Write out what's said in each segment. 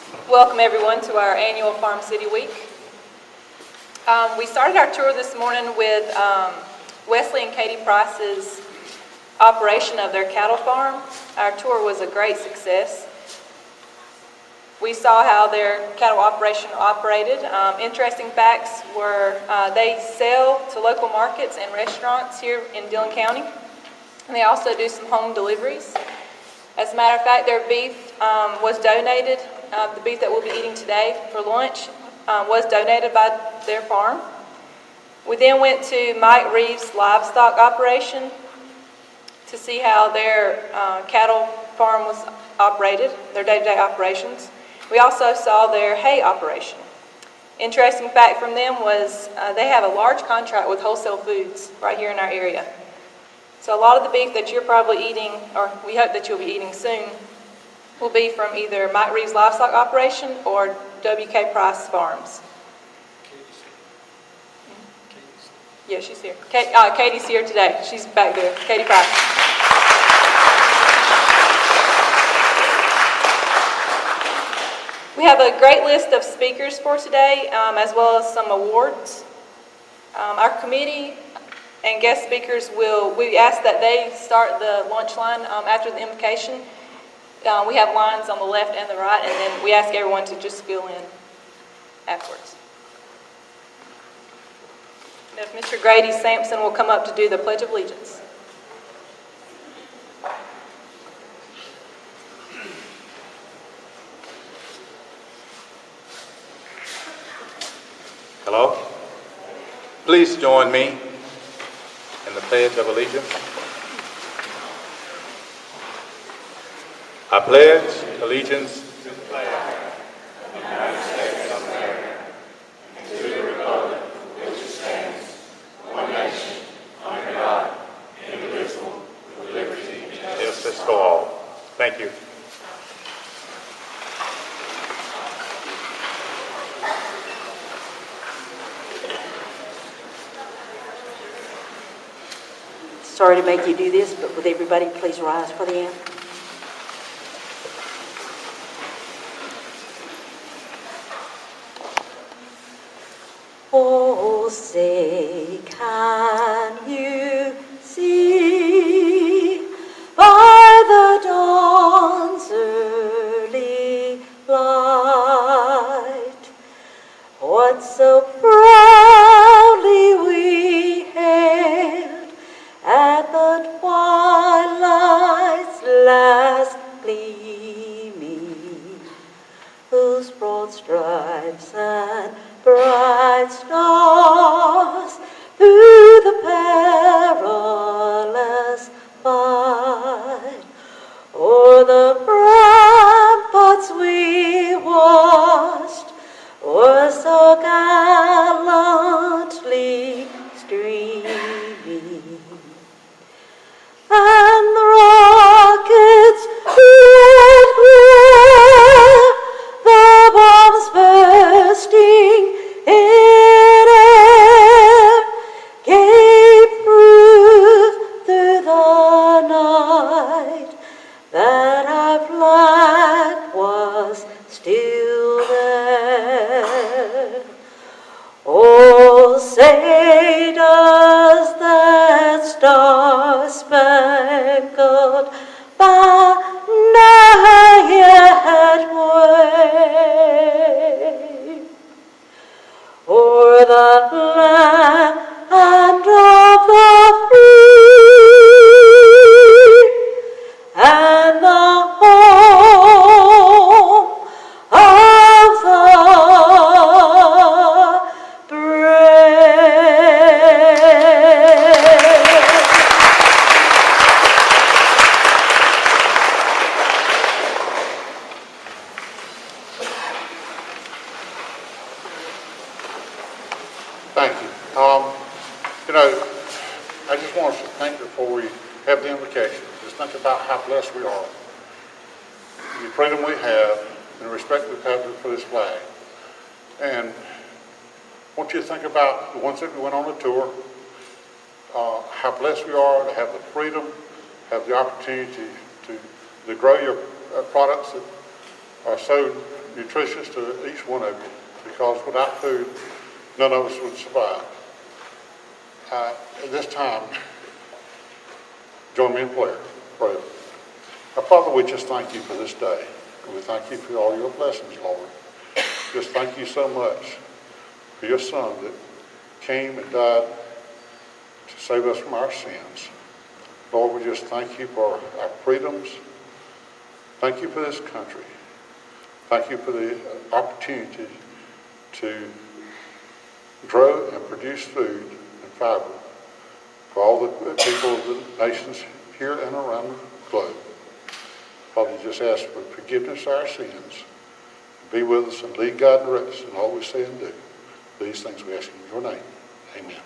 Welcome everyone to our annual Farm City Week. We started our tour this morning with Wesley and Katie Price's operation of their cattle farm. Our tour was a great success. We saw how their cattle operation operated. Interesting facts were they sell to local markets and restaurants here in Dillon County, and they also do some home deliveries. As a matter of fact, their beef was donated. The beef that we'll be eating today for lunch was donated by their farm. We then went to Mike Reeves' livestock operation to see how their cattle farm was operated, their day-to-day operations. We also saw their hay operation. Interesting fact from them was they have a large contract with Wholesale Foods right here in our area. So a lot of the beef that you're probably eating, or we hope that you'll be eating soon, will be from either Mike Reeves' livestock operation or W.K. Price Farms. Yeah, she's here. Katie's here today. She's back there. Katie Price. We have a great list of speakers for today, as well as some awards. Our committee and guest speakers we ask that they start the lunch line after the invocation. We have lines on the left and the right, and then we ask everyone to just fill in afterwards. And if Mr. Grady Sampson will come up to do the Pledge of Allegiance. Hello. Please join me in the Pledge of Allegiance. I pledge allegiance to the flag of the United States of America and to the republic for which it stands, one nation, under God, indivisible, with liberty and justice for all. Thank you. Sorry to make you do this, but would everybody please rise for the anthem? Oh, say, can you see by the dawn's early light what so proudly we hailed at the twilight's last gleaming, whose broad stripes and bright stars through the perilous fight, o'er the ramparts we watched, were so gallantly streaming, and the rockets red glare, the bombs bursting in air, gave proof through the night that our flag was still there. Oh, say does that star-spangled banner yet wave o'er the land of the free and the home of the Thank you. I just want us to think before we have the invocation. Just think about how blessed we are. The freedom we have and the respect we have for this flag. And I want you to think about the ones that we went on the tour, how blessed we are to have the freedom, have the opportunity to grow your products that are so nutritious to each one of you, because without food, none of us would survive. At this time, join me in prayer. Our Father, we just thank you for this day. We thank you for all your blessings, Lord. Just thank you so much for your Son that came and died to save us from our sins. Lord, we just thank you for our freedoms. Thank you for this country. Thank you for the opportunity to grow and produce food and fiber for all the people of the nations here and around the globe. Father, just ask for forgiveness of our sins. Be with us and lead, God, and direct us in all we say and do. These things we ask in your name. Amen.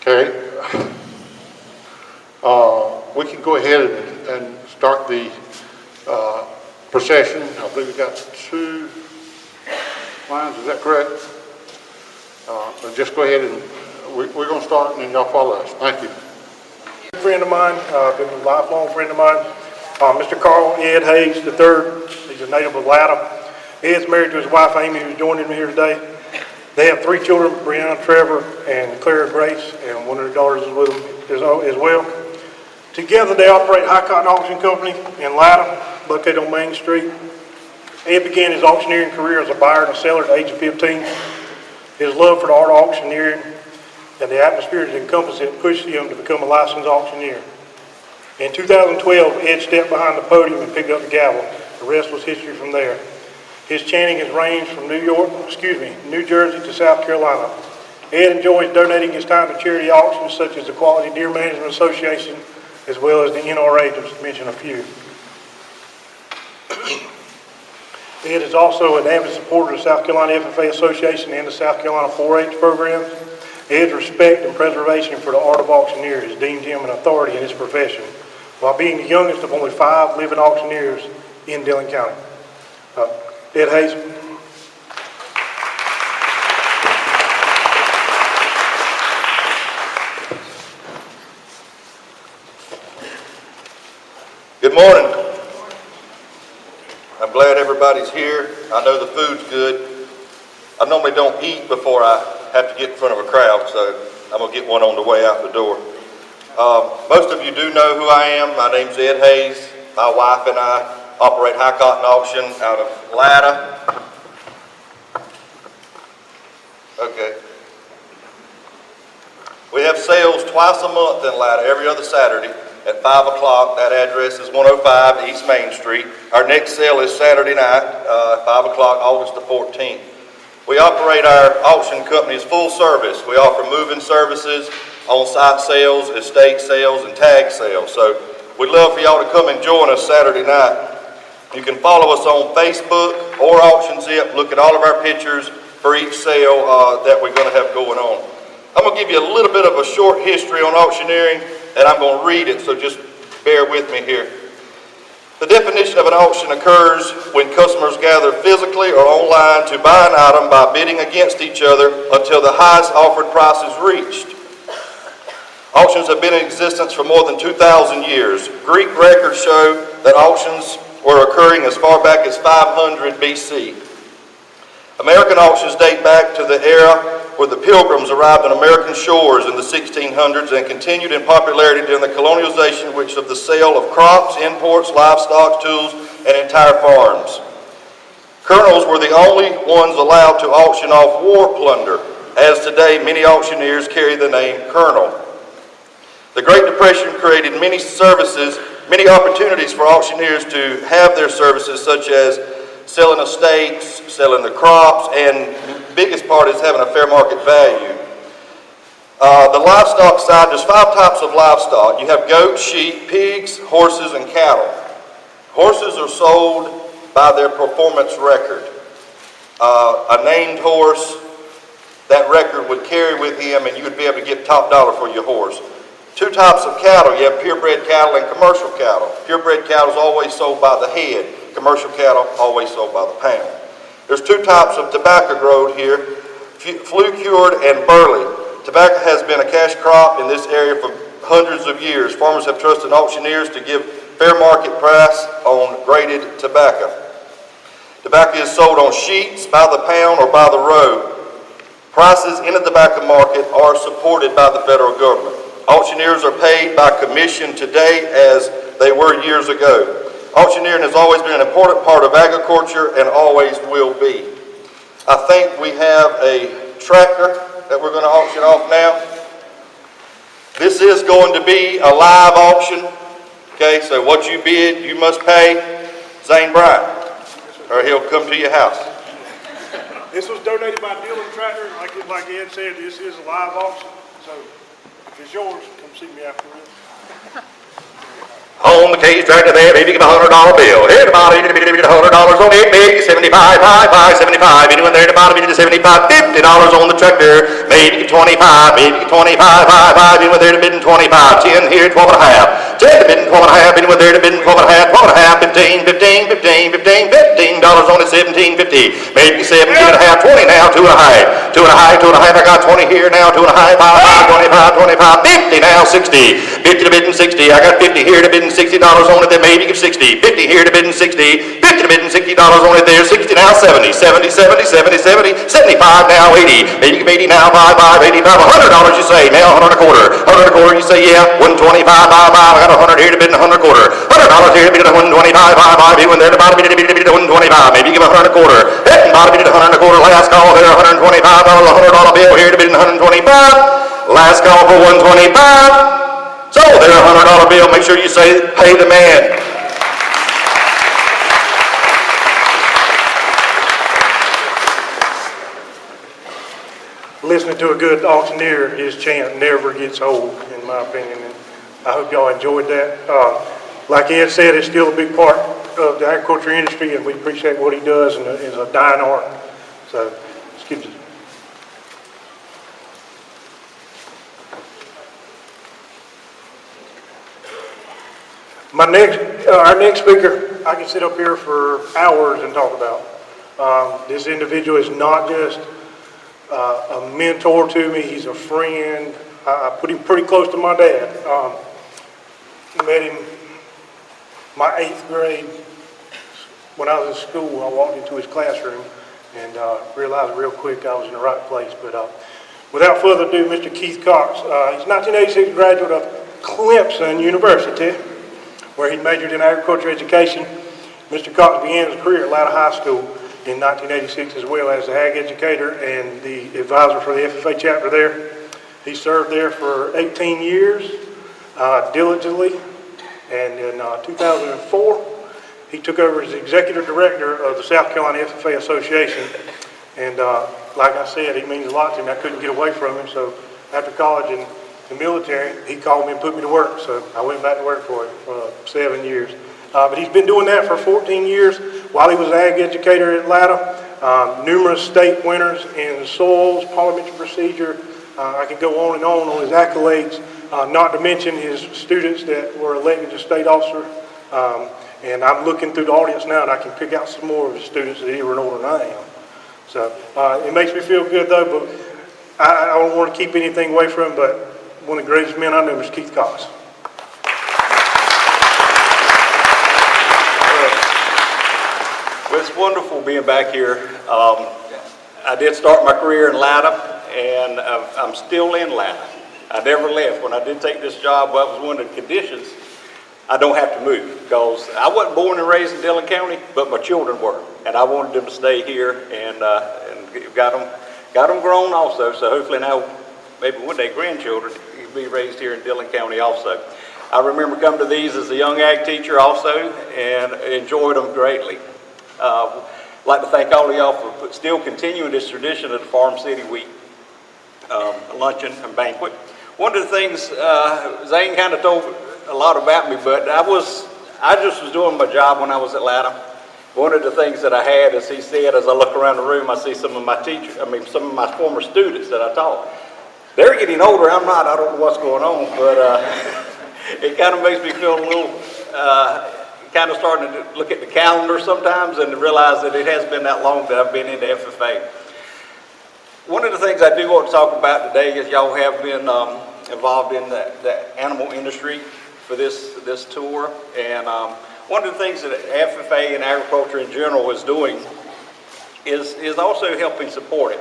Okay. We can go ahead and start the procession. I believe we've got 2 lines. Is that correct? But just go ahead and we're going to start, and then y'all follow us. Thank you. A friend of mine, been a lifelong friend of mine, Mr. Carl Ed Hayes III. He's a native of Latta. Ed's married to his wife Amy, who's joining me here today. They have 3 children, Brianna, Trevor, and Clara Grace, and one of their daughters is with them as well. Together they operate High Cotton Auction Company in Latta, located on Main Street. Ed began his auctioneering career as a buyer and a seller at the age of 15. His love for the art of auctioneering and the atmosphere that encompassed it pushed him to become a licensed auctioneer. In 2012, Ed stepped behind the podium and picked up the gavel. The rest was history from there. His chanting has ranged from New Jersey to South Carolina. Ed enjoys donating his time to charity auctions such as the Quality Deer Management Association, as well as the NRA, just to mention a few. Ed is also an avid supporter of the South Carolina FFA Association and the South Carolina 4-H programs. Ed's respect and preservation for the art of auctioneer has deemed him an authority in his profession, while being the youngest of only 5 living auctioneers in Dillon County. Ed Hayes. Good morning. I'm glad everybody's here. I know the food's good. I normally don't eat before I have to get in front of a crowd, so I'm going to get one on the way out the door. Most of you do know who I am. My name's Ed Hayes. My wife and I operate High Cotton Auction out of Latta. Okay. We have sales twice a month in Latta, every other Saturday at 5 o'clock. That address is 105 East Main Street. Our next sale is Saturday night, 5 o'clock, August the 14th. We operate our auction company as full service. We offer moving services, on-site sales, estate sales, and tag sales. So we'd love for y'all to come and join us Saturday night. You can follow us on Facebook or AuctionZip. Look at all of our pictures for each sale that we're going to have going on. I'm going to give you a little bit of a short history on auctioneering, and I'm going to read it, so just bear with me here. The definition of an auction occurs when customers gather physically or online to buy an item by bidding against each other until the highest offered price is reached. Auctions have been in existence for more than 2,000 years. Greek records show that auctions were occurring as far back as 500 BC. American auctions date back to the era where the Pilgrims arrived on American shores in the 1600s and continued in popularity during the colonialization, which of the sale of crops, imports, livestock, tools, and entire farms. Colonels were the only ones allowed to auction off war plunder, as today many auctioneers carry the name colonel. The Great Depression created many opportunities for auctioneers to have their services, such as selling estates, selling the crops, and the biggest part is having a fair market value. The livestock side, there's 5 types of livestock. You have goats, sheep, pigs, horses, and cattle. Horses are sold by their performance record. A named horse, that record would carry with him, and you would be able to get top dollar for your horse. 2 types of cattle. You have purebred cattle and commercial cattle. Purebred cattle is always sold by the head. Commercial cattle always sold by the pound. There's 2 types of tobacco growed here. flue-cured, and burley. Tobacco has been a cash crop in this area for hundreds of years. Farmers have trusted auctioneers to give fair market price on graded tobacco. Tobacco is sold on sheets, by the pound, or by the row. Prices in the tobacco market are supported by the federal government. Auctioneers are paid by commission today as they were years ago. Auctioneering has always been an important part of agriculture and always will be. I think we have a tractor that we're going to auction off now. This is going to be a live auction. Okay, so what you bid, you must pay Zane Bryant, or he'll come to your house. This was donated by Dillon Tractor. Like Ed said, this is a live auction. So if it's yours, come see me afterwards. On the cage tractor there, baby, give a $100 bill. Here, the bottom, $100 on it, maybe 75, 75. Anyone there, the bottom, 75, $50 on the tractor, maybe 25, maybe 25, 5. Anyone there, the bidding 25, 10 here, 12 and a half. 10 to bidding 12 and a half. Anyone there, the bidding 12 and a half, 12 and a half. 15 $15 on it, 17.50. Maybe 17 and a half, 20 now, 2 and a half. 2 and a half, 2 and a half. I got 20 here now, 2 and a half, 5, 25, 50 now, 60. 50 to bidding 60. I got 50 here to bidding $60 on it, then maybe give 60. 50 here to bidding 60. 50 to bidding $60 on it there. 60 now, 70. 70, 70, 70, 70. 75 now, 80. Maybe give 80 now, 5, 85. $100 you say. Now, 100 and a quarter. 100 and a quarter you say, yeah. 125, 5. I got 100 here to bidding 100 and a quarter. $100 here to bidding 125, 5. Even there, the bottom bid 125. Maybe give 100 and a quarter. Head and bottom bid 100 and a quarter. Last call there, $125. $100 bill here to bidding 125. Last call for 125. So there's a $100 bill. Make sure you say, pay the man. Listening to a good auctioneer, his chant never gets old, in my opinion. And I hope y'all enjoyed that. Like Ed said, it's still a big part of the agriculture industry, and we appreciate what he does, and it's a dying art. So let's keep it. Our next speaker, I can sit up here for hours and talk about. This individual is not just a mentor to me, he's a friend. I put him pretty close to my dad. Met him my 8th grade. When I was in school, I walked into his classroom and realized real quick I was in the right place. But without further ado, Mr. Keith Cox. He's a 1986 graduate of Clemson University, where he majored in agriculture education. Mr. Cox began his career at Latta High School in 1986 as well as the ag educator and the advisor for the FFA chapter there. He served there for 18 years diligently, and in 2004 he took over as executive director of the South Carolina FFA Association. And like I said, he means a lot to me. I couldn't get away from him, so after college and the military, he called me and put me to work, so I went back to work for him for 7 years. But he's been doing that for 14 years while he was an ag educator at Latta. Numerous state winners in soils, parliamentary procedure. I could go on his accolades, not to mention his students that were elected to state officer. And I'm looking through the audience now, and I can pick out some more of his students that are even older than I am. So it makes me feel good, though, but I don't want to keep anything away from him, but one of the greatest men I know is Keith Cox. Well, it's wonderful being back here. I did start my career in Latta, and I'm still in Latta. I never left. When I did take this job, well, it was one of the conditions. I don't have to move, because I wasn't born and raised in Dillon County, but my children were, and I wanted them to stay here, and got them grown also. So hopefully now, maybe one day, grandchildren can be raised here in Dillon County also. I remember coming to these as a young ag teacher also, and enjoyed them greatly. I'd like to thank all of y'all for still continuing this tradition of the Farm City Week luncheon and banquet. One of the things Zane kind of told a lot about me, but I just was doing my job when I was at Latta. One of the things that I had, as he said, as I look around the room, I see some of my some of my former students that I taught. They're getting older, I'm not. I don't know what's going on, but it kind of makes me feel a little, kind of starting to look at the calendar sometimes and realize that it has been that long that I've been into FFA. One of the things I do want to talk about today is y'all have been involved in the animal industry for this tour. And one of the things that FFA and agriculture in general is doing is also helping support it.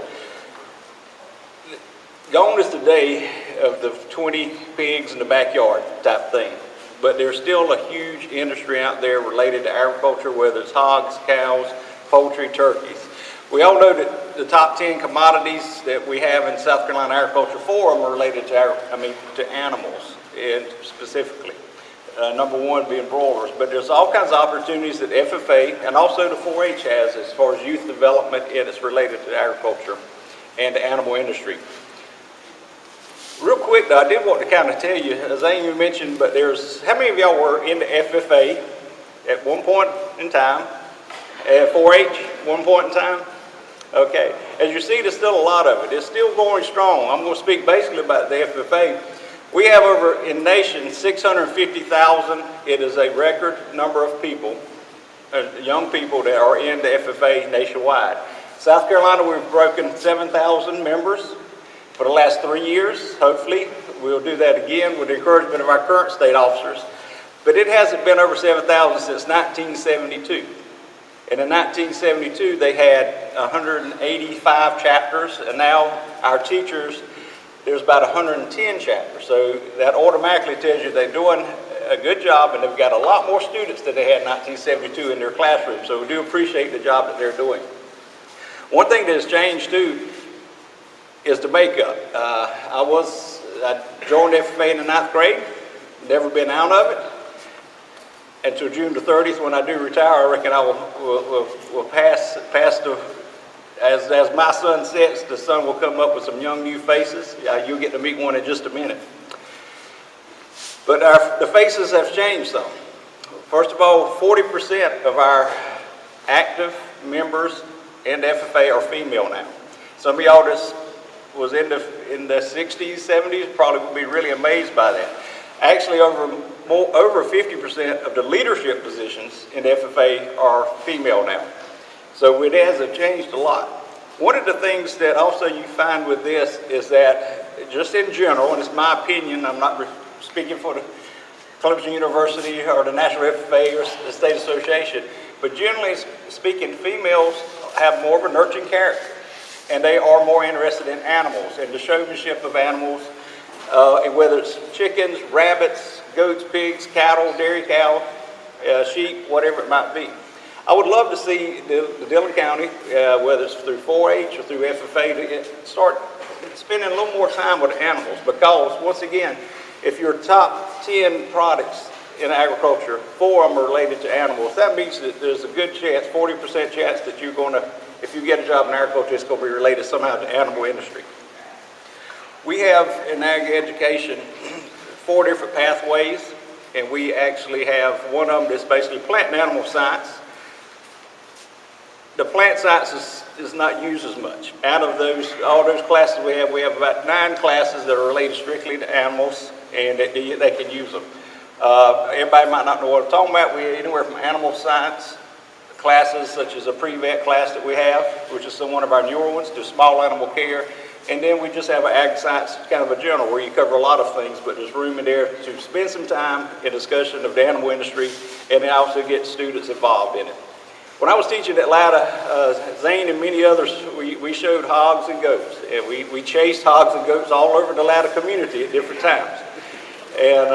Gone is the day of the 20 pigs in the backyard type thing, but there's still a huge industry out there related to agriculture, whether it's hogs, cows, poultry, turkeys. We all know that the top 10 commodities that we have in South Carolina Agriculture Forum are related to animals, and specifically. Number one being broilers, but there's all kinds of opportunities that FFA and also the 4-H has as far as youth development, and it's related to agriculture and the animal industry. Real quick though, I did want to kind of tell you, as Amy mentioned, but how many of y'all were in the FFA at one point in time? At 4-H, one point in time? Okay. As you see, there's still a lot of it. It's still going strong. I'm going to speak basically about the FFA. We have over in the nation 650,000. It is a record number of people, young people that are in the FFA nationwide. South Carolina, we've broken 7,000 members for the last 3 years. Hopefully, we'll do that again with the encouragement of our current state officers. But it hasn't been over 7,000 since 1972. And in 1972, they had 185 chapters, and now our teachers, there's about 110 chapters. So that automatically tells you they're doing a good job, and they've got a lot more students than they had in 1972 in their classroom. So we do appreciate the job that they're doing. One thing that has changed too is the makeup. I joined FFA in the 9th grade, never been out of it. Until June the 30th, when I do retire, I reckon I will pass as my sun sets, the sun will come up with some young new faces. You'll get to meet one in just a minute. But the faces have changed some. First of all, 40% of our active members in the FFA are female now. Some of y'all just was in the 60s, 70s, probably would be really amazed by that. Actually, over 50% of the leadership positions in the FFA are female now. So it has changed a lot. One of the things that also you find with this is that, just in general, and it's my opinion, I'm not speaking for the Clemson University or the National FFA or the State Association, but generally speaking, females have more of a nurturing character, and they are more interested in animals and the showmanship of animals, whether it's chickens, rabbits, goats, pigs, cattle, dairy cow, sheep, whatever it might be. I would love to see the Dillon County, whether it's through 4-H or through FFA, to start spending a little more time with animals, because once again, if your top 10 products in agriculture, 4 of them are related to animals, that means that there's a good chance, 40% chance that you're going to, if you get a job in agriculture, it's going to be related somehow to the animal industry. We have in ag education 4 different pathways, and we actually have one of them that's basically plant and animal science. The plant science is not used as much. Out of all those classes we have about 9 classes that are related strictly to animals, and they can use them. Everybody might not know what I'm talking about. We anywhere from animal science classes, such as a pre-vet class that we have, which is one of our newer ones, to small animal care. And then we just have an ag science kind of a general where you cover a lot of things, but there's room in there to spend some time in discussion of the animal industry, and then also get students involved in it. When I was teaching at Latta, Zane and many others, we showed hogs and goats, and we chased hogs and goats all over the Latta community at different times. And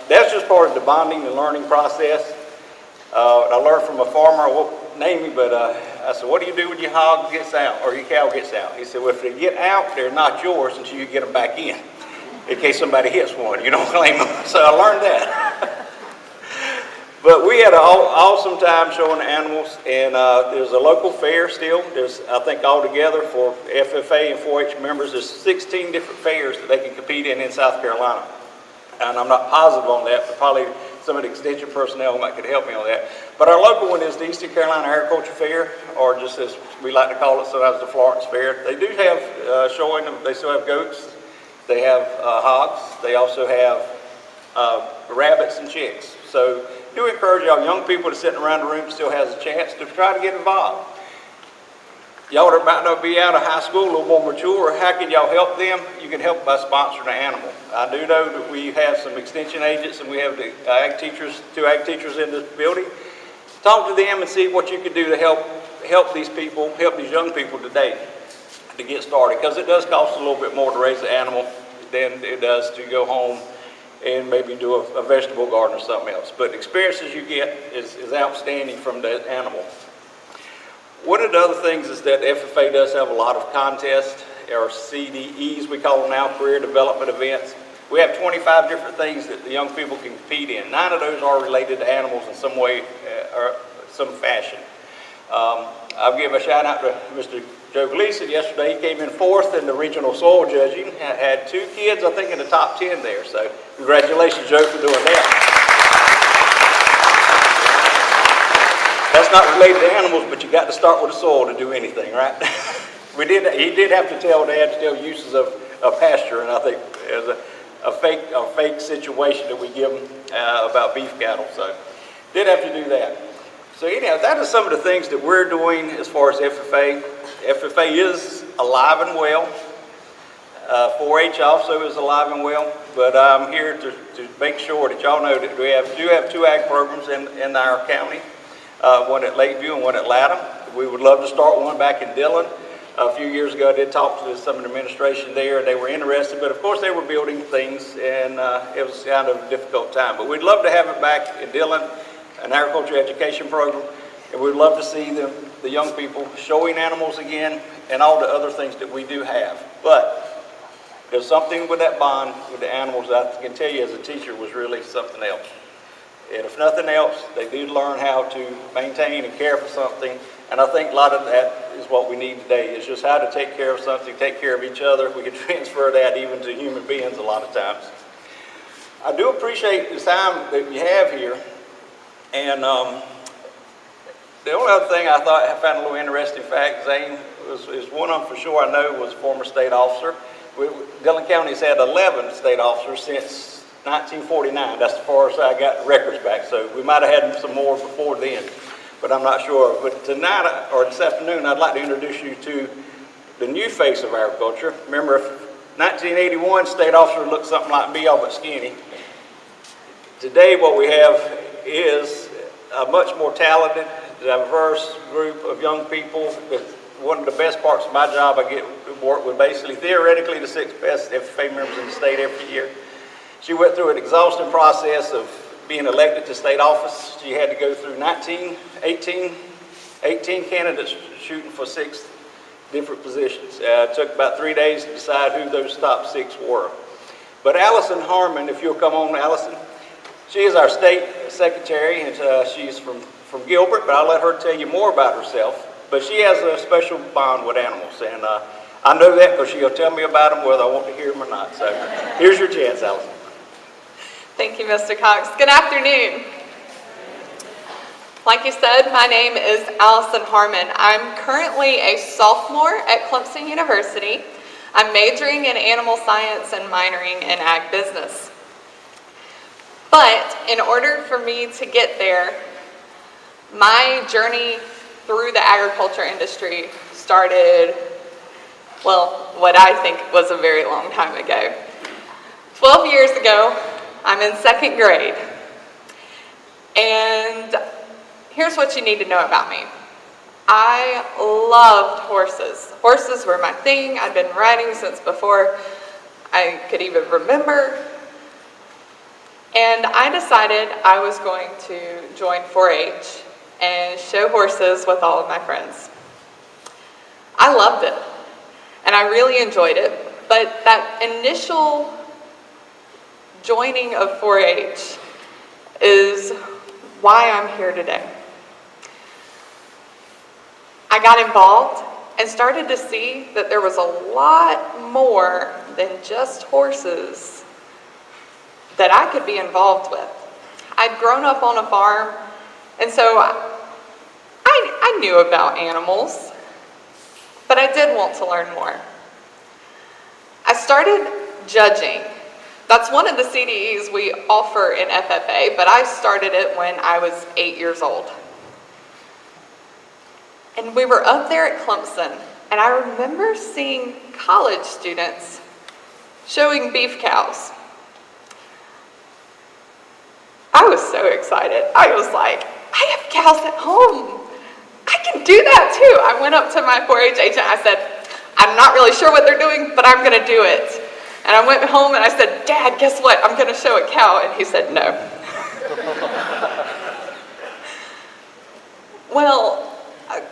that's just part of the bonding and learning process. I learned from a farmer, I won't name him, but I said, what do you do when your hog gets out or your cow gets out? He said, well, if they get out, they're not yours until you get them back in case somebody hits one. You don't claim them. So I learned that. But we had an awesome time showing the animals, and there's a local fair still. There's, I think altogether for FFA and 4-H members, there's 16 different fairs that they can compete in South Carolina. And I'm not positive on that, but probably some of the extension personnel could help me on that. But our local one is the Eastern Carolina Agriculture Fair, or just as we like to call it sometimes, the Florence Fair. They do have showing them, they still have goats, they have hogs, they also have rabbits and chicks. So do encourage y'all young people to sit around the room still has a chance to try to get involved. Y'all that might not be out of high school, a little more mature, how can y'all help them? You can help by sponsoring an animal. I do know that we have some extension agents and we have the ag teachers, 2 ag teachers in this building. Talk to them and see what you can do to help these people, help these young people today to get started. Because it does cost a little bit more to raise an animal than it does to go home and maybe do a vegetable garden or something else. But the experiences you get is outstanding from that animal. One of the other things is that the FFA does have a lot of contests, or CDEs we call them now, career development events. We have 25 different things that the young people can compete in. 9 of those are related to animals in some way or some fashion. I'll give a shout out to Mr. Joe Gleason. Yesterday he came in 4th in the regional soil judging, had 2 kids I think in the top 10 there. So congratulations Joe for doing that. That's not related to animals, but you got to start with the soil to do anything, right? He did have to tell Dad to tell uses of pasture, and I think there's a fake situation that we give them about beef cattle. So did have to do that. So anyhow, that is some of the things that we're doing as far as FFA. FFA is alive and well. 4-H also is alive and well, but I'm here to make sure that y'all know that we do have 2 ag programs in our county. One at Lakeview and one at Latham. We would love to start one back in Dillon. A few years ago I did talk to some of the administration there and they were interested, but of course they were building things and it was kind of a difficult time. But we'd love to have it back in Dillon, an agriculture education program, and we'd love to see the young people showing animals again and all the other things that we do have. But there's something with that bond with the animals that I can tell you as a teacher was really something else. And if nothing else, they do learn how to maintain and care for something. And I think a lot of that is what we need today, is just how to take care of something, take care of each other. We can transfer that even to human beings a lot of times. I do appreciate the time that you have here. And the only other thing I found a little interesting fact, Zane, is one of them for sure I know was a former state officer. Dillon County has had 11 state officers since 1949. That's as far as I got records back. So we might have had some more before then, but I'm not sure. But tonight, or this afternoon, I'd like to introduce you to the new face of agriculture. Remember, 1981 state officer looked something like me, all but skinny. Today, what we have is a much more talented, diverse group of young people. One of the best parts of my job, I get to work with basically theoretically the 6 best FFA members in the state every year. She went through an exhausting process of being elected to state office. She had to go through 18 candidates shooting for 6 different positions. It took about 3 days to decide who those top 6 were. But Allison Harmon, if you'll come on, Allison, she is our state secretary, and she's from Gilbert, but I'll let her tell you more about herself. But she has a special bond with animals, and I know that because she'll tell me about them whether I want to hear them or not. So here's your chance, Allison. Thank you, Mr. Cox. Good afternoon. Like you said, my name is Allison Harmon. I'm currently a sophomore at Clemson University. I'm majoring in animal science and minoring in ag business. But in order for me to get there, my journey through the agriculture industry started, well, what I think was a very long time ago. 12 years ago, I'm in 2nd grade, and here's what you need to know about me. I loved horses. Horses were my thing. I'd been riding since before I could even remember, and I decided I was going to join 4-H and show horses with all of my friends. I loved it, and I really enjoyed it, but that initial joining of 4-H is why I'm here today. I got involved and started to see that there was a lot more than just horses that I could be involved with. I'd grown up on a farm, and so I knew about animals, but I did want to learn more. I started judging. That's one of the CDEs we offer in FFA, but I started it when I was 8 years old. And we were up there at Clemson, and I remember seeing college students showing beef cows. I was so excited. I was like, I have cows at home. I can do that too. I went up to my 4-H agent. I said, I'm not really sure what they're doing, but I'm going to do it. And I went home and I said, Dad, guess what? I'm going to show a cow. And he said, no. Well,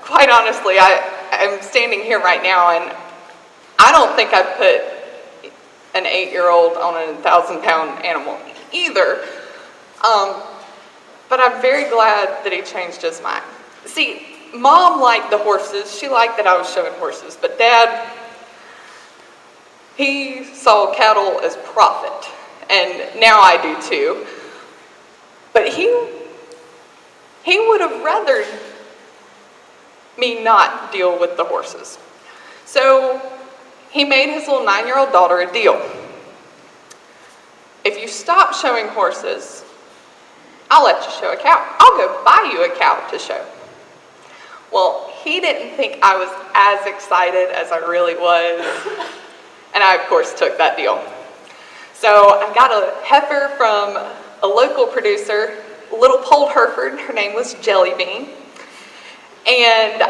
quite honestly, I'm standing here right now, and I don't think I'd put an 8-year-old on a 1,000-pound animal either. But I'm very glad that he changed his mind. See, Mom liked the horses. She liked that I was showing horses. But Dad, he saw cattle as profit. And now I do too. But he would have rather me not deal with the horses. So he made his little 9-year-old daughter a deal. If you stop showing horses, I'll let you show a cow. I'll go buy you a cow to show. Well, he didn't think I was as excited as I really was. And I, of course, took that deal. So I got a heifer from a local producer, a little polled Hereford. Her name was Jelly Bean. And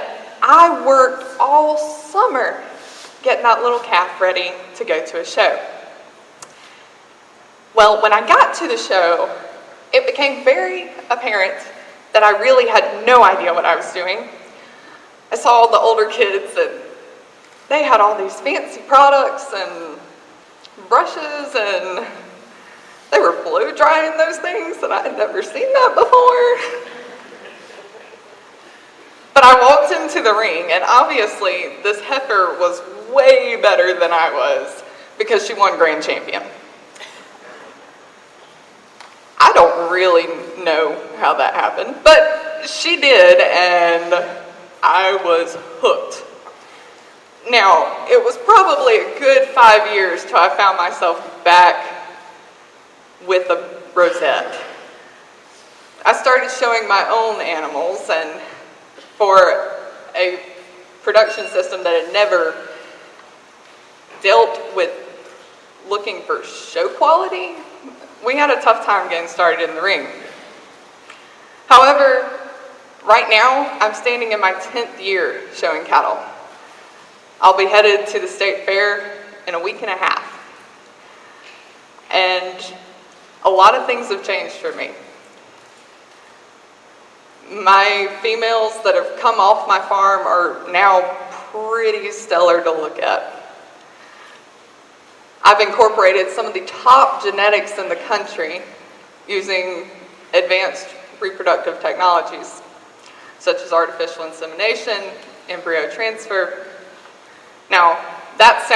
I worked all summer getting that little calf ready to go to a show. Well, when I got to the show, it became very apparent that I really had no idea what I was doing. I saw all the older kids, and they had all these fancy products and brushes, and they were blow drying those things, and I had never seen that before. But I walked into the ring, and obviously this heifer was way better than I was because she won grand champion. I don't really know how that happened, but she did, and I was hooked. Now, it was probably a good 5 years till I found myself back with a rosette. I started showing my own animals, and for a production system that had never dealt with looking for show quality, we had a tough time getting started in the ring. However, right now, I'm standing in my 10th year showing cattle. I'll be headed to the state fair in a week and a half. And a lot of things have changed for me. My females that have come off my farm are now pretty stellar to look at. I've incorporated some of the top genetics in the country using advanced reproductive technologies, such as artificial insemination, embryo transfer. Now, that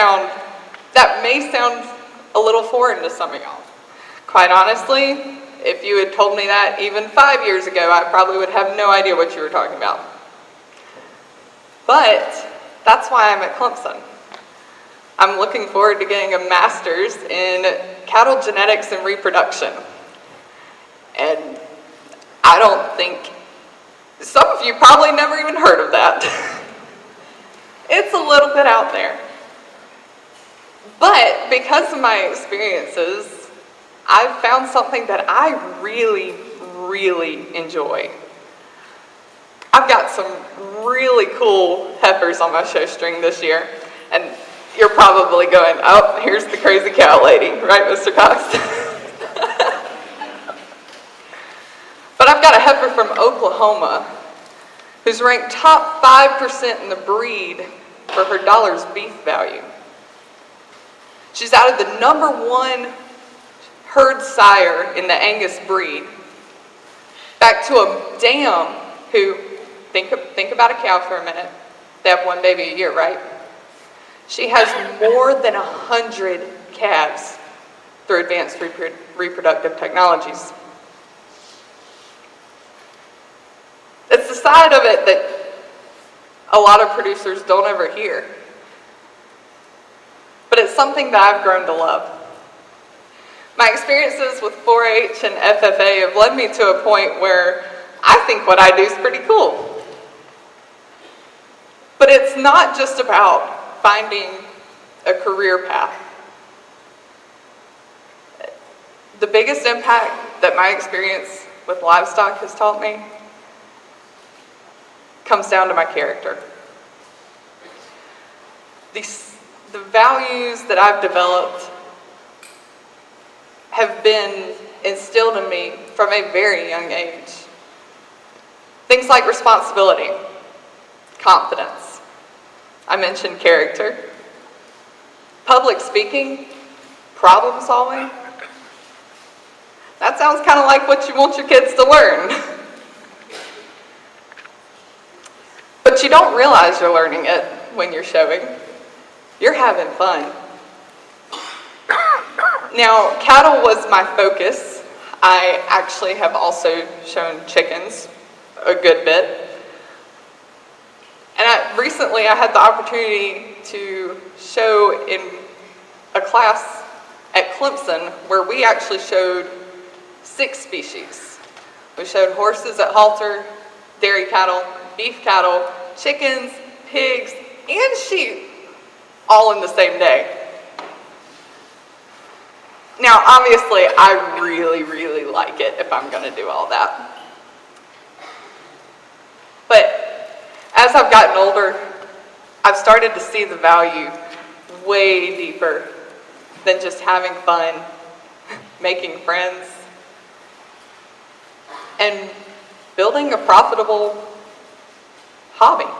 may sound a little foreign to some of y'all. Quite honestly, if you had told me that even 5 years ago, I probably would have no idea what you were talking about. But that's why I'm at Clemson. I'm looking forward to getting a master's in cattle genetics and reproduction. And I don't think, some of you probably never even heard of that. It's a little bit out there. But because of my experiences, I've found something that I really, really enjoy. I've got some really cool heifers on my show string this year, and you're probably going, oh, here's the crazy cow lady, right, Mr. Cox? But I've got a heifer from Oklahoma who's ranked top 5% in the breed for her dollar's beef value. She's out of the #1 herd sire in the Angus breed, back to a dam who, think about a cow for a minute, they have one baby a year, right? She has more than 100 calves through advanced reproductive technologies. It's the side of it that a lot of producers don't ever hear. But it's something that I've grown to love. My experiences with 4-H and FFA have led me to a point where I think what I do is pretty cool. But it's not just about finding a career path. The biggest impact that my experience with livestock has taught me comes down to my character. The values that I've developed have been instilled in me from a very young age. Things like responsibility, confidence. I mentioned character, public speaking, problem solving. That sounds kind of like what you want your kids to learn. But you don't realize you're learning it when you're showing. You're having fun. Now, cattle was my focus. I actually have also shown chickens a good bit. And recently I had the opportunity to show in a class at Clemson where we actually showed 6 species. We showed horses at halter, dairy cattle, beef cattle, chickens, pigs, and sheep, all in the same day. Now, obviously, I really, really like it if I'm going to do all that. But as I've gotten older, I've started to see the value way deeper than just having fun, making friends, and building a profitable hobby.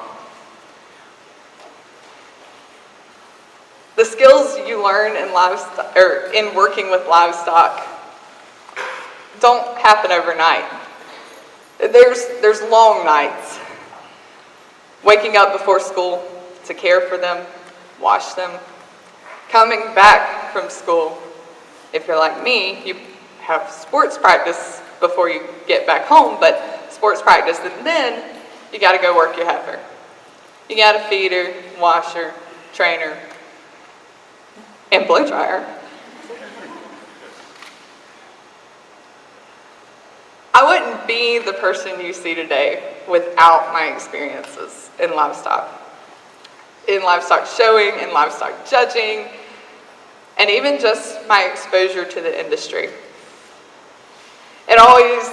The skills you learn in livestock, or in working with livestock, don't happen overnight. There's long nights. Waking up before school to care for them, wash them. Coming back from school, if you're like me, you have sports practice before you get back home, but sports practice, and then you got to go work your heifer. You got to feed her, wash her, train her, and blow dry her. I wouldn't be the person you see today without my experiences in livestock showing, in livestock judging, and even just my exposure to the industry. It always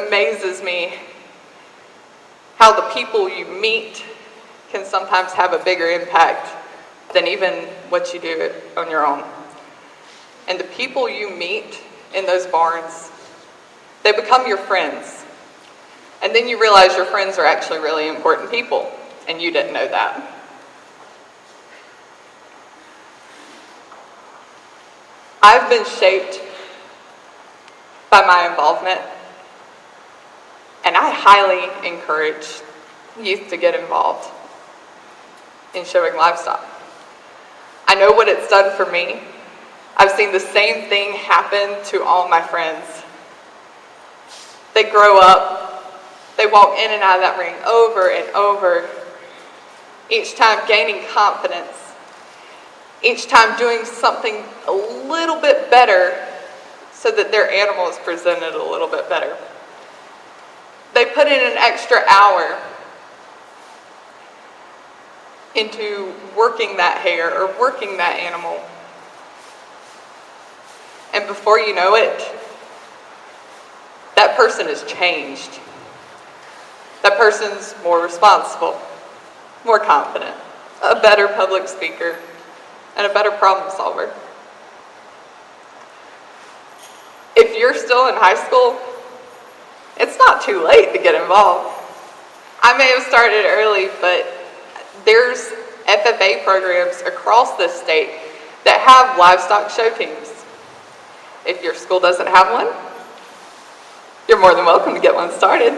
amazes me how the people you meet can sometimes have a bigger impact than even what you do on your own. And the people you meet in those barns, they become your friends. And then you realize your friends are actually really important people, and you didn't know that. I've been shaped by my involvement, and I highly encourage youth to get involved in showing livestock. I know what it's done for me. I've seen the same thing happen to all my friends. They grow up, they walk in and out of that ring over and over, each time gaining confidence, each time doing something a little bit better so that their animal is presented a little bit better. They put in an extra hour into working that hair or working that animal. And before you know it, that person has changed. That person's more responsible, more confident, a better public speaker, and a better problem solver. If you're still in high school, it's not too late to get involved. I may have started early, but there's FFA programs across the state that have livestock show teams. If your school doesn't have one, you're more than welcome to get one started.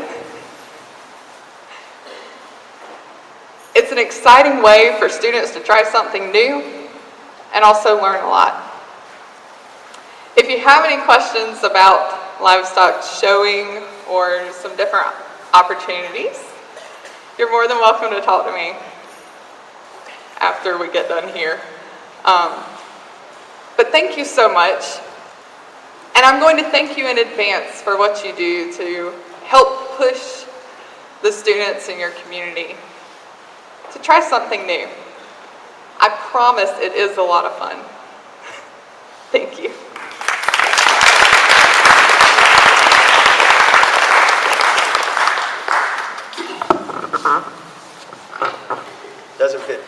It's an exciting way for students to try something new and also learn a lot. If you have any questions about livestock showing or some different opportunities, you're more than welcome to talk to me after we get done here. But thank you so much. And I'm going to thank you in advance for what you do to help push the students in your community to try something new. I promise it is a lot of fun. Thank you. Doesn't fit.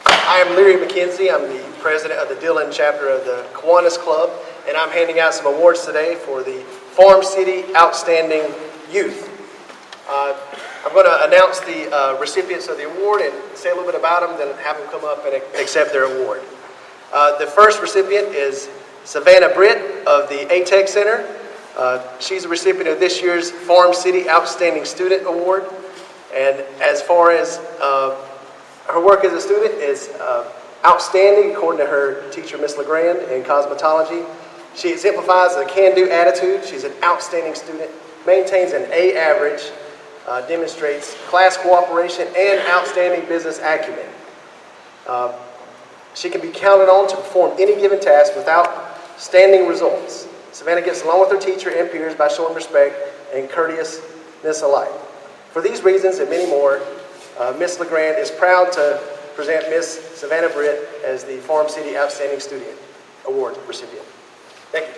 I am Leary McKenzie. I'm the president of the Dillon chapter of the Kiwanis Club, and I'm handing out some awards today for the Farm City Outstanding Youth. I'm going to announce the recipients of the award and say a little bit about them, then have them come up and accept their award. The first recipient is Savannah Britt of the ATEC Center. She's the recipient of this year's Farm City Outstanding Student Award. And as far as her work as a student is outstanding, according to her teacher, Miss LeGrand, in cosmetology. She exemplifies a can-do attitude. She's an outstanding student, maintains an A average, demonstrates class cooperation and outstanding business acumen. She can be counted on to perform any given task without standing results. Savannah gets along with her teacher and peers by showing respect and courteousness alike. For these reasons and many more, Ms. LeGrand is proud to present Ms. Savannah Britt as the Farm City Outstanding Student Award recipient. Thank you.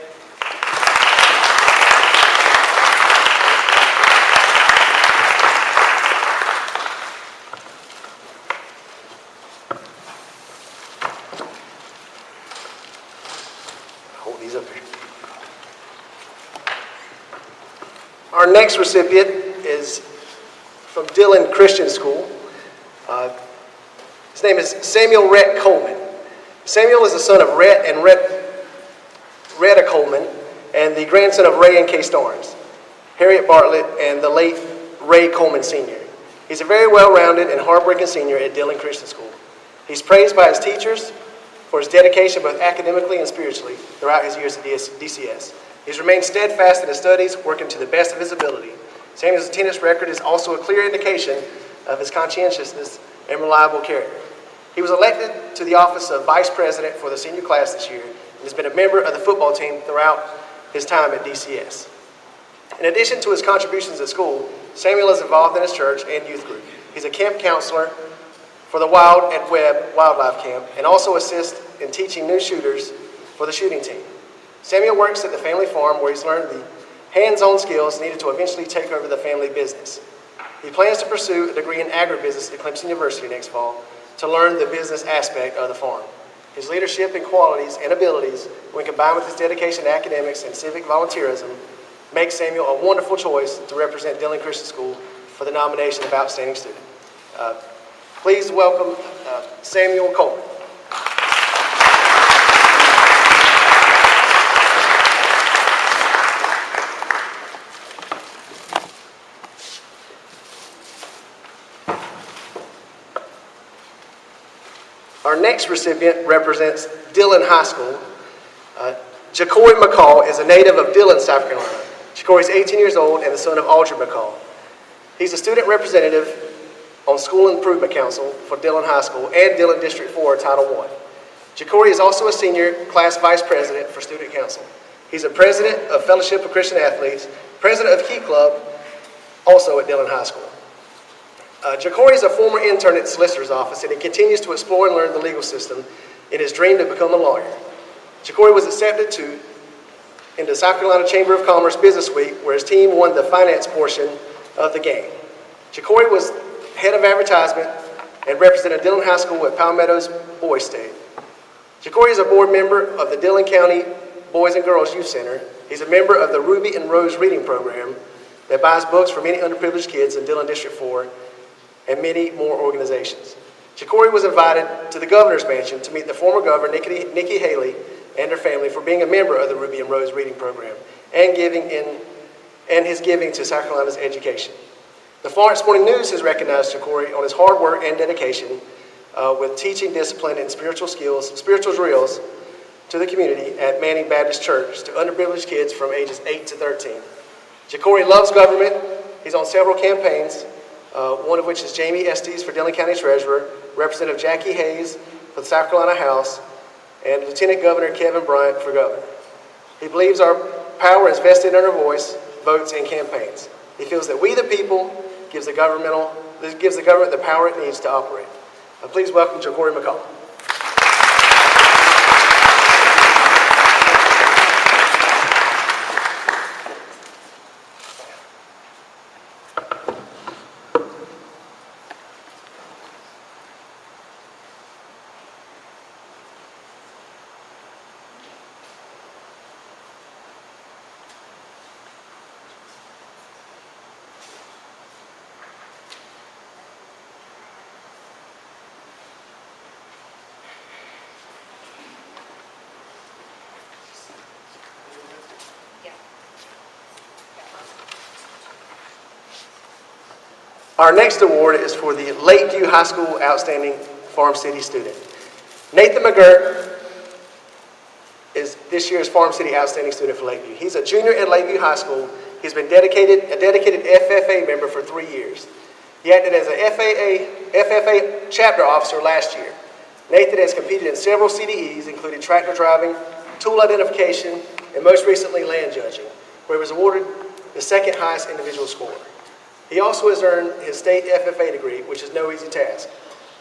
Hold these up here. Our next recipient is from Dillon Christian School. His name is Samuel Rhett Coleman. Samuel is the son of Rhett and Retta Coleman and the grandson of Ray and Kay Starnes, Harriet Bartlett, and the late Ray Coleman Sr. He's a very well-rounded and hardworking senior at Dillon Christian School. He's praised by his teachers for his dedication both academically and spiritually throughout his years at DCS. He's remained steadfast in his studies, working to the best of his ability. Samuel's attendance record is also a clear indication of his conscientiousness and reliable character. He was elected to the office of Vice President for the senior class this year and has been a member of the football team throughout his time at DCS. In addition to his contributions at school, Samuel is involved in his church and youth group. He's a camp counselor for the Wild and Webb Wildlife Camp and also assists in teaching new shooters for the shooting team. Samuel works at the family farm where he's learned the hands-on skills needed to eventually take over the family business. He plans to pursue a degree in agribusiness at Clemson University next fall to learn the business aspect of the farm. His leadership and qualities and abilities, when combined with his dedication to academics and civic volunteerism, make Samuel a wonderful choice to represent Dillon Christian School for the nomination of Outstanding Student. Please welcome Samuel Coleman. Our next recipient represents Dillon High School. Jacory McCall is a native of Dillon, South Carolina. Jacory is 18 years old and the son of Audrey McCall. He's a student representative on School Improvement Council for Dillon High School and Dillon District 4 Title I. Jacory is also a senior class vice president for Student Council. He's a president of Fellowship of Christian Athletes, president of Key Club, also at Dillon High School. Jacory is a former intern at the solicitor's office, and he continues to explore and learn the legal system in his dream to become a lawyer. Jacory was accepted into South Carolina Chamber of Commerce Business Week, where his team won the finance portion of the game. Jacory was head of advertisement and represented Dillon High School at Palmetto's Boys State. Jacory is a board member of the Dillon County Boys and Girls Youth Center. He's a member of the Ruby and Rose Reading Program that buys books for many underprivileged kids in Dillon District 4 and many more organizations. Jacory was invited to the governor's mansion to meet the former governor, Nikki Haley, and her family for being a member of the Ruby and Rose Reading Program and his giving to South Carolina's education. The Florence Morning News has recognized Jacory on his hard work and dedication with teaching discipline and spiritual drills to the community at Manning Baptist Church to underprivileged kids from ages 8 to 13. Jacory loves government. He's on several campaigns, one of which is Jamie Estes for Dillon County Treasurer, Representative Jackie Hayes for the South Carolina House, and Lieutenant Governor Kevin Bryant for governor. He believes our power is vested in our voice, votes, and campaigns. He feels that we the people gives the governmental gives the government the power it needs to operate. Please welcome Ja'Cory McCall. Our next award is for the Lakeview High School Outstanding Farm City Student. Nathan McGirt is this year's Farm City Outstanding Student for Lakeview. He's a junior at Lakeview High School. He's been a dedicated FFA member for 3 years. He acted as a FFA chapter officer last year. Nathan has competed in several CDEs, including tractor driving, tool identification, and most recently land judging, where he was awarded the second highest individual score. He also has earned his state FFA degree, which is no easy task.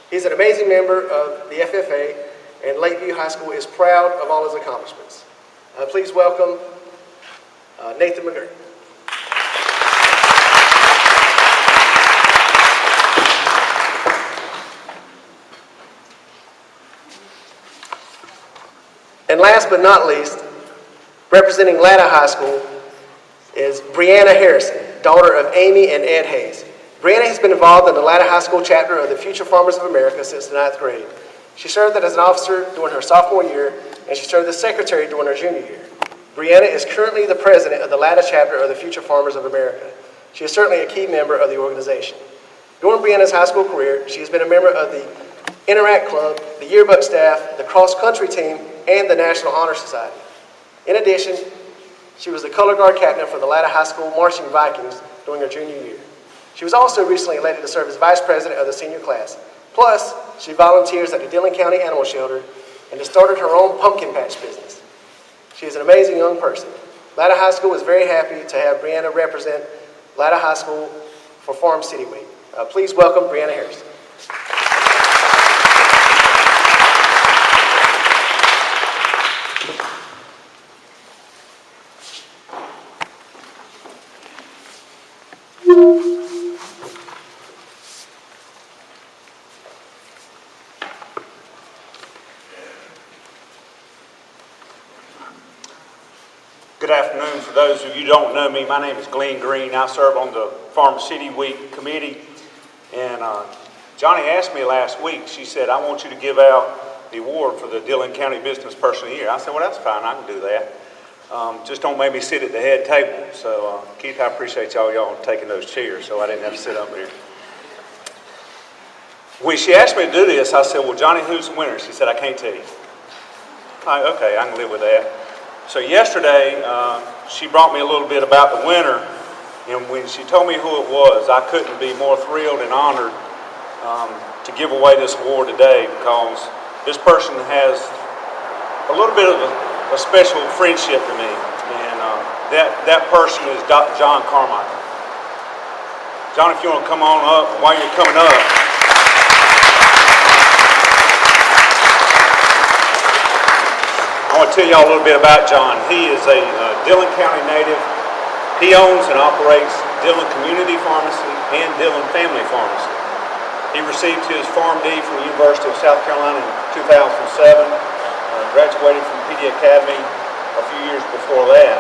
He's an amazing member of the FFA, and Lakeview High School is proud of all his accomplishments. Please welcome Nathan McGirt. And last but not least, representing Latta High School is Brianna Harrison, daughter of Amy and Ed Hayes. Brianna has been involved in the Latta High School chapter of the Future Farmers of America since the 9th grade. She served as an officer during her sophomore year, and she served as secretary during her junior year. Brianna is currently the president of the Latta chapter of the Future Farmers of America. She is certainly a key member of the organization. During Brianna's high school career, she has been a member of the Interact Club, the yearbook staff, the cross-country team, and the National Honor Society. In addition, she was the color guard captain for the Latta High School Marching Vikings during her junior year. She was also recently elected to serve as vice president of the senior class. Plus, she volunteers at the Dillon County Animal Shelter and has started her own pumpkin patch business. She is an amazing young person. Latta High School is very happy to have Brianna represent Latta High School for Farm City Week. Please welcome Brianna Harrison. Good afternoon. For those of you who don't know me, my name is Glenn Green. I serve on the Farm City Week committee. And Johnny asked me last week, she said, I want you to give out the award for the Dillon County Business Person of the Year. I said, well, that's fine. I can do that. Just don't make me sit at the head table. So, Keith, I appreciate y'all taking those chairs so I didn't have to sit up here. When she asked me to do this, I said, well, Johnny, who's the winner? She said, I can't tell you. Okay, I can live with that. So yesterday, she brought me a little bit about the winner, and when she told me who it was, I couldn't be more thrilled and honored to give away this award today, because this person has a little bit of a special friendship to me, and that person is Dr. John Carmichael. John, if you want to come on up, while you're coming up, I want to tell y'all a little bit about John. He is a Dillon County native. He owns and operates Dillon Community Pharmacy and Dillon Family Pharmacy. He received his PharmD from the University of South Carolina in 2007, graduated from PD Academy a few years before that.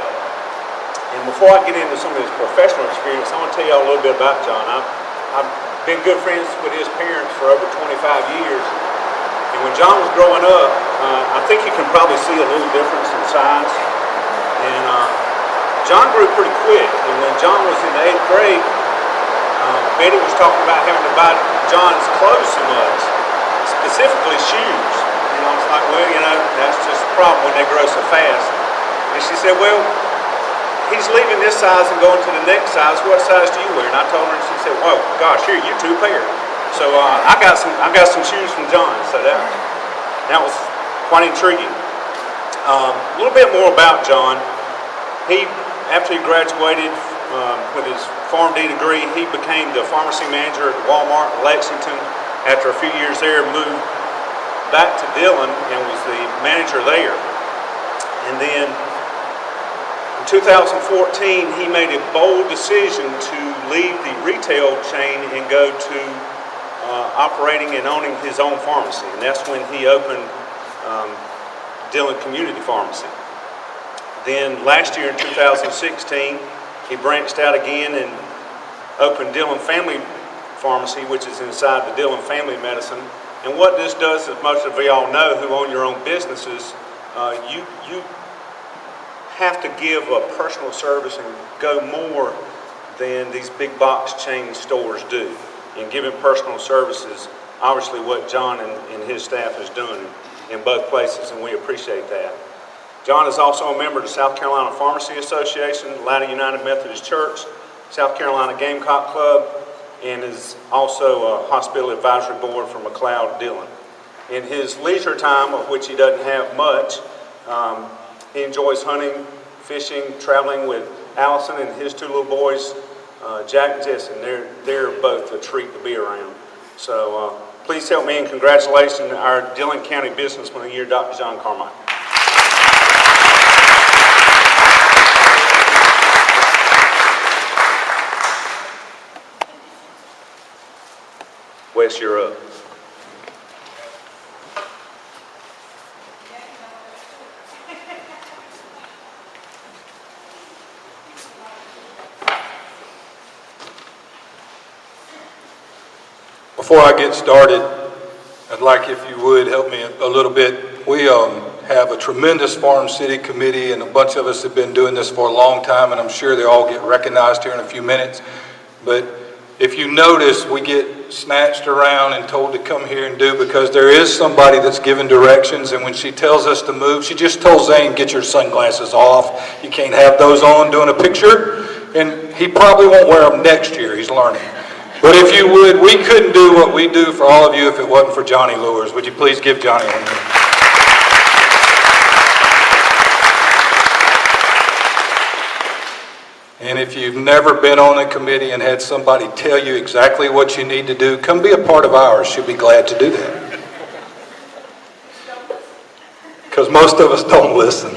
And before I get into some of his professional experience, I want to tell y'all a little bit about John. I've been good friends with his parents for over 25 years. And when John was growing up, I think you can probably see a little difference in size. And John grew pretty quick. And when John was in the 8th grade, Betty was talking about having to buy John's clothes so much, specifically shoes. You know, it's like, well, you know, that's just a problem when they grow so fast. And she said, well, he's leaving this size and going to the next size. What size do you wear? And I told her, and she said, well, gosh, here, you 2 pair. So I got some shoes from John. So that was quite intriguing. A little bit more about John. After he graduated with his PharmD degree, he became the pharmacy manager at Walmart in Lexington. After a few years there, moved back to Dillon and was the manager there. And then in 2014, he made a bold decision to leave the retail chain and go to operating and owning his own pharmacy. And that's when he opened Dillon Community Pharmacy. Then last year in 2016, he branched out again and opened Dillon Family Pharmacy, which is inside the Dillon Family Medicine. And what this does, as most of y'all know who own your own businesses, you have to give a personal service and go more than these big box chain stores do. And giving personal services, obviously what John and his staff is doing in both places, and we appreciate that. John is also a member of the South Carolina Pharmacy Association, Latta United Methodist Church, South Carolina Gamecock Club, and is also a hospital advisory board for McLeod Dillon. In his leisure time, of which he doesn't have much, he enjoys hunting, fishing, traveling with Allison and his two little boys, Jack and Jesse. They're both a treat to be around. So please help me in congratulating our Dillon County Businessman of the Year, Dr. John Carmichael. Wes, you're up. Before I get started, I'd like if you would help me a little bit. We have a tremendous Farm City committee, and a bunch of us have been doing this for a long time, and I'm sure they all get recognized here in a few minutes. But if you notice, we get snatched around and told to come here and do, because there is somebody that's giving directions, and when she tells us to move, she just told Zane, get your sunglasses off. You can't have those on doing a picture, and he probably won't wear them next year. He's learning. But if you would, we couldn't do what we do for all of you if it wasn't for Johnny Lures. Would you please give Johnny a hand? And if you've never been on a committee and had somebody tell you exactly what you need to do, come be a part of ours. She'll be glad to do that. Because most of us don't listen.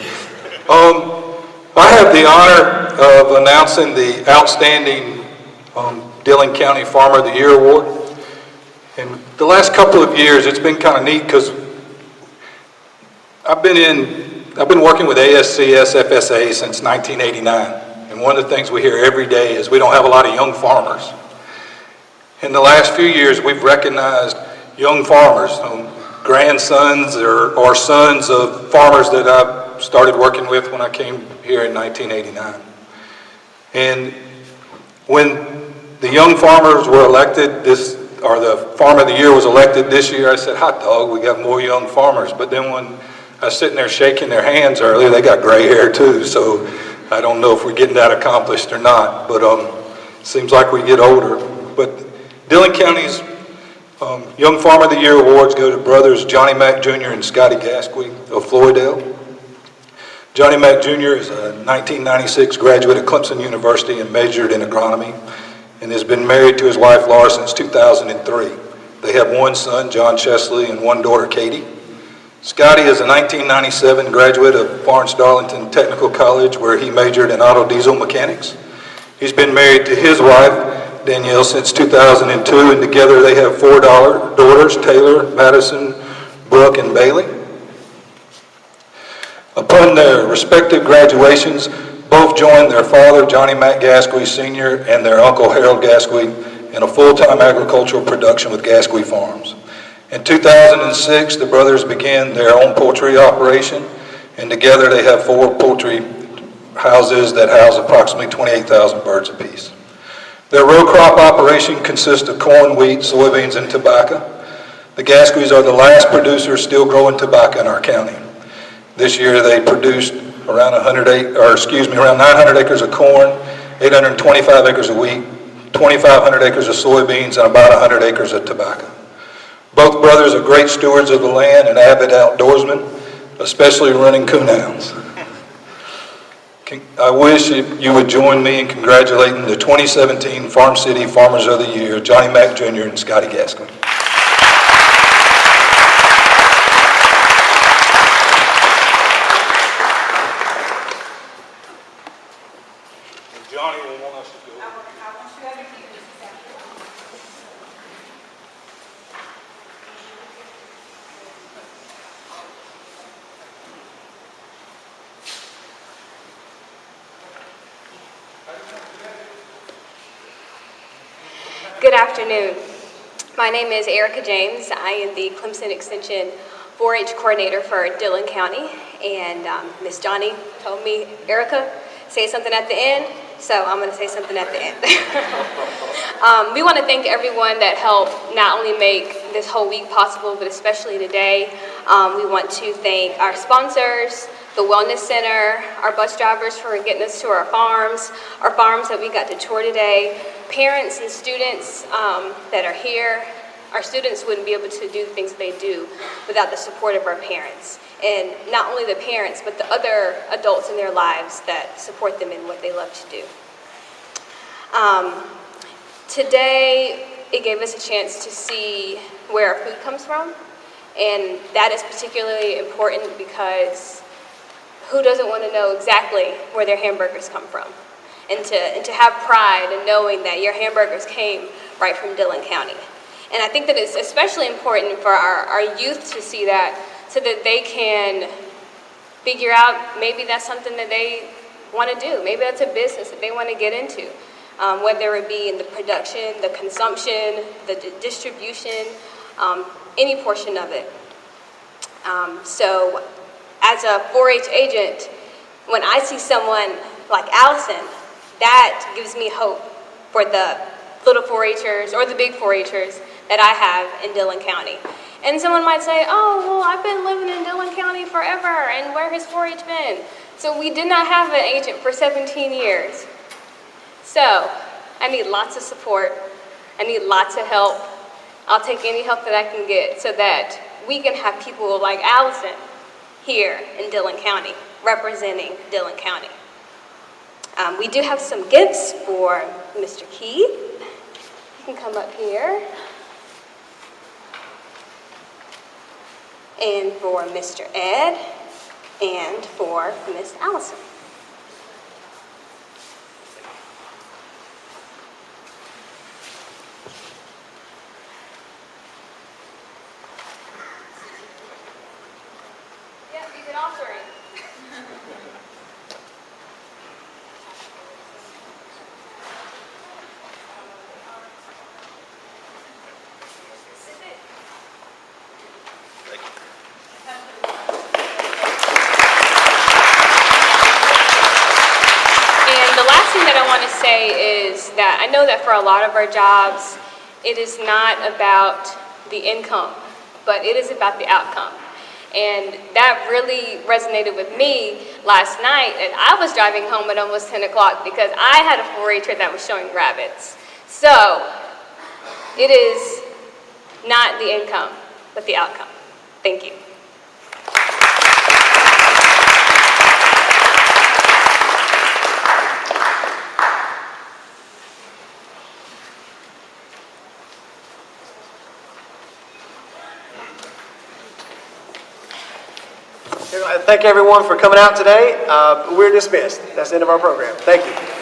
I have the honor of announcing the outstanding Dillon County Farmer of the Year Award. And the last couple of years, it's been kind of neat because I've been working with ASCS FSA since 1989. And one of the things we hear every day is we don't have a lot of young farmers. In the last few years, we've recognized young farmers, grandsons or sons of farmers that I started working with when I came here in 1989. And when the young farmers were elected, the Farmer of the Year was elected this year, I said, hot dog, we got more young farmers. But then when I was sitting there shaking their hands earlier, they got gray hair too, so I don't know if we're getting that accomplished or not, but seems like we get older. But Dillon County's Young Farmer of the Year awards go to brothers Johnny Mack Jr. and Scotty Gasquey of Floydale. Johnny Mack Jr. is a 1996 graduate of Clemson University and majored in agronomy, and has been married to his wife Laura since 2003. They have one son, John Chesley, and one daughter, Katie. Scotty is a 1997 graduate of Florence-Darlington Technical College, where he majored in auto diesel mechanics. He's been married to his wife, Danielle, since 2002, and together they have four daughters, Taylor, Madison, Brooke, and Bailey. Upon their respective graduations, both joined their father, Johnny Mack Gasquey Sr., and their uncle, Harold Gasquey, in a full-time agricultural production with Gasquey Farms. In 2006, the brothers began their own poultry operation, and together they have 4 poultry houses that house approximately 28,000 birds apiece. Their row crop operation consists of corn, wheat, soybeans, and tobacco. The Gasqueys are the last producers still growing tobacco in our county. This year they produced around 900 acres of corn, 825 acres of wheat, 2,500 acres of soybeans, and about 100 acres of tobacco. Both brothers are great stewards of the land and avid outdoorsmen, especially running coonhounds. I wish you would join me in congratulating the 2017 Farm City Farmers of the Year, Johnny Mack Jr. and Scotty Gaskin. Johnny will want us to go. Good afternoon. My name is Erica James. I am the Clemson Extension 4-H coordinator for Dillon County, and Miss Johnny told me, Erica, say something at the end, so I'm going to say something at the end. We want to thank everyone that helped not only make this whole week possible, but especially today. We want to thank our sponsors, the Wellness Center, our bus drivers for getting us to our farms that we got to tour today, parents and students that are here. Our students wouldn't be able to do the things they do without the support of our parents. And not only the parents, but the other adults in their lives that support them in what they love to do. Today, it gave us a chance to see where our food comes from. And that is particularly important because who doesn't want to know exactly where their hamburgers come from? And to have pride in knowing that your hamburgers came right from Dillon County. And I think that it's especially important for our youth to see that so that they can figure out maybe that's something that they want to do. Maybe that's a business that they want to get into, whether it be in the production, the consumption, the distribution, any portion of it. So as a 4-H agent, when I see someone like Allison, that gives me hope for the little 4-Hers or the big 4-Hers that I have in Dillon County. And someone might say, oh, well, I've been living in Dillon County forever, and where has 4-H been? So we did not have an agent for 17 years. So I need lots of support. I need lots of help. I'll take any help that I can get so that we can have people like Allison here in Dillon County, representing Dillon County. We do have some gifts for Mr. Keith. You can come up here. And for Mr. Ed, and for Miss Allison. Yeah, you can also ring. Is that I know that for a lot of our jobs, it is not about the income, but it is about the outcome. And that really resonated with me last night. And I was driving home at almost 10 o'clock because I had a 4-H'er that was showing rabbits. So it is not the income, but the outcome. Thank you. Thank everyone for coming out today. We're dismissed. That's the end of our program. Thank you.